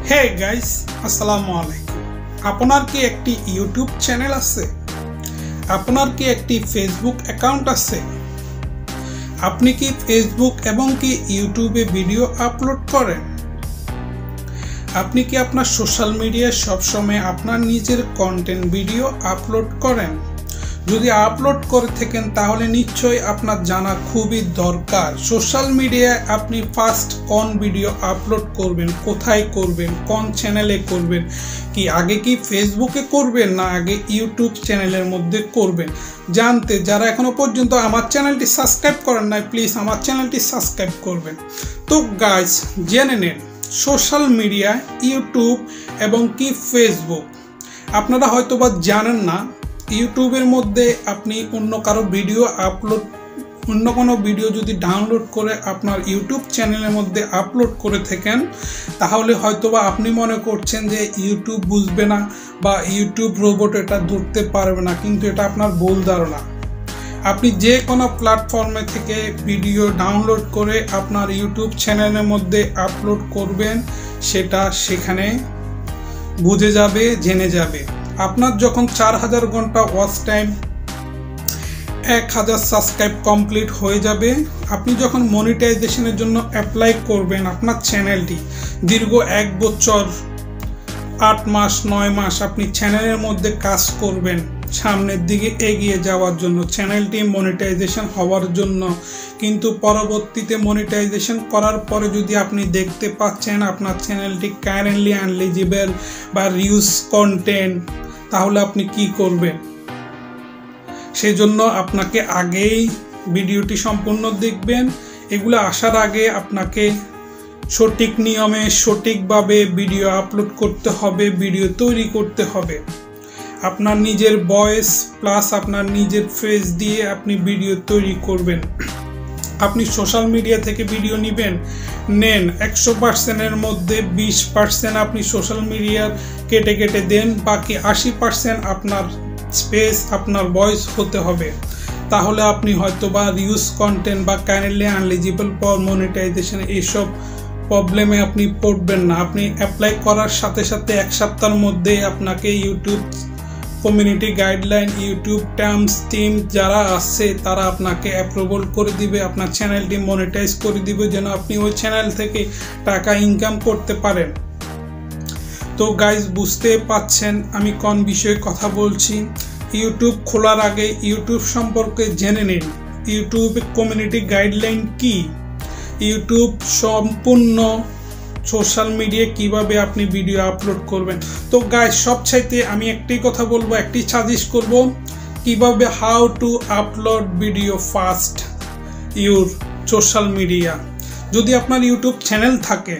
Hey guys আসসালামু আলাইকুম। আপনার কি একটি ইউটিউব চ্যানেল আছে? আপনার কি একটি ফেসবুক অ্যাকাউন্ট আছে? আপনি কি ফেসবুক এবং কি ইউটিউবে ভিডিও আপলোড করেন? আপনি কি আপনার সোশ্যাল মিডিয়ায় সব সময় আপনার নিজের কন্টেন্ট ভিডিও আপলোড করেন? যদি আপলোড করে থাকেন তাহলে নিশ্চয়ই আপনার জানা খুবই দরকার সোশ্যাল মিডিয়ায় আপনি ফার্স্ট কোন ভিডিও আপলোড করবেন, কোথায় করবেন, কোন চ্যানেলে করবেন, কি আগে কি ফেসবুকে করবেন না আগে ইউটিউব চ্যানেলের মধ্যে করবেন। জানতে যারা এখনো পর্যন্ত আমার চ্যানেলটি সাবস্ক্রাইব করেন নাই প্লিজ আমার চ্যানেলটি সাবস্ক্রাইব করবেন। তো গাইস জেনে নেন সোশ্যাল মিডিয়া ইউটিউব এবং কি ফেসবুক আপনারা হয়তোবা জানেন না ইউটিউবের মধ্যে আপনি অন্য কারো ভিডিও আপলোড অন্য কোনো ভিডিও যদি ডাউনলোড করে আপনার ইউটিউব চ্যানেলের মধ্যে আপলোড করে থাকেন তাহলে হয়তোবা আপনি মনে করছেন যে ইউটিউব বুঝবে না বা ইউটিউব রোবট এটা ধরতে পারবে না, কিন্তু এটা আপনার ভুল ধারণা। আপনি যে কোনো প্ল্যাটফর্মে থেকে ভিডিও ডাউনলোড করে আপনার ইউটিউব চ্যানেলের মধ্যে আপলোড করবেন, সেটা সেখানে বুঝে যাবে, জেনে যাবে। আপনার যখন 4000 ঘন্টা ওয়াচ টাইম 1000 সাবস্ক্রাইব কমপ্লিট হয়ে যাবে, আপনি যখন মনিটাইজেশনের জন্য অ্যাপ্লাই করবেন আপনার চ্যানেলটি দীর্ঘ 1 বছর 8 মাস 9 মাস আপনি চ্যানেলের মধ্যে কাজ করবেন সামনের দিকে এগিয়ে যাওয়ার জন্য, চ্যানেলটি মনিটাইজেশন হওয়ার জন্য। কিন্তু পরবর্তীতে মনিটাইজেশন করার পরে যদি আপনি দেখতে পাচ্ছেন আপনার চ্যানেলটি কারেন্টলি আনএলিজিবল বা রিউজ কন্টেন্ট, তাহলে আপনি কি করবেন? সেজন্য আপনাকে আগেই ভিডিওটি সম্পূর্ণ দেখবেন। এগুলো আসার আগে আপনাকে সঠিক নিয়মে সঠিকভাবে ভিডিও আপলোড করতে হবে, ভিডিও তৈরি করতে হবে। আপনার নিজের ভয়েস প্লাস আপনার নিজের ফেস দিয়ে আপনি ভিডিও তৈরি করবেন। আপনি সোশ্যাল মিডিয়া থেকে ভিডিও নেন 100%-এর মধ্যে 20% আপনি সোশ্যাল মিডিয়ার কেটে দেন, বাকি 80% আপনার স্পেস আপনার ভয়েস হতে হবে। তাহলে আপনি হয়তোবা রিউজ কন্টেন্ট বা কারেন্টলি আনএলিজিবল ফর মনিটাইজেশন এইসব প্রবলেমে আপনি পড়বেন না। আপনি অ্যাপ্লাই করার সাথে সাথে 1 সপ্তাহের মধ্যে আপনাকে YouTube community guideline, YouTube terms team যারা আছে তারা আপনাকে অ্যাপ্রুভাল করে দিবে, আপনার চ্যানেলটি মনিটাইজ করে দিবে যেন আপনি ওই চ্যানেল থেকে টাকা ইনকাম করতে পারেন। তো গাইজ বুঝতে পাচ্ছেন আমি কোন বিষয়ে কথা বলছি। ইউটিউব খোলার আগে ইউটিউব সম্পর্কে জেনে নিন, ইউটিউব কমিউনিটি গাইডলাইন কি, ইউটিউব সম্পূর্ণ সোশ্যাল মিডিয়ায় কিভাবে আপনি ভিডিও আপলোড করবেন। তো গাইস সবচাইতে আমি একটাই কথা বলবো, একটি সাজেস্ট করব কিভাবে how to upload video fast your social media. যদি আপনার ইউটিউব চ্যানেল থাকে,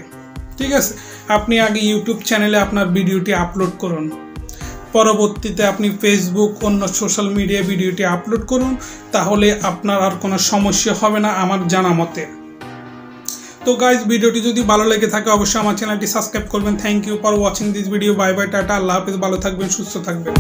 ঠিক আছে, আপনি আগে ইউটিউব চ্যানেলে আপনার ভিডিওটি আপলোড করুন, পরবর্তীতে আপনি ফেসবুক অন্য সোশ্যাল মিডিয়া ভিডিওটি আপলোড করুন, তাহলে আপনার আর কোনো সমস্যা হবে না আমার জানা মতে। তো গাইজ ভিডিওটি যদি ভালো লেগে থাকে অবশ্যই আমার চ্যানেলটি সাবস্ক্রাইব করবেন। Thank you for watching this video. Bye bye, tata, আল্লাহ হাফেজ, ভালো থাকবেন, সুস্থ থাকবেন।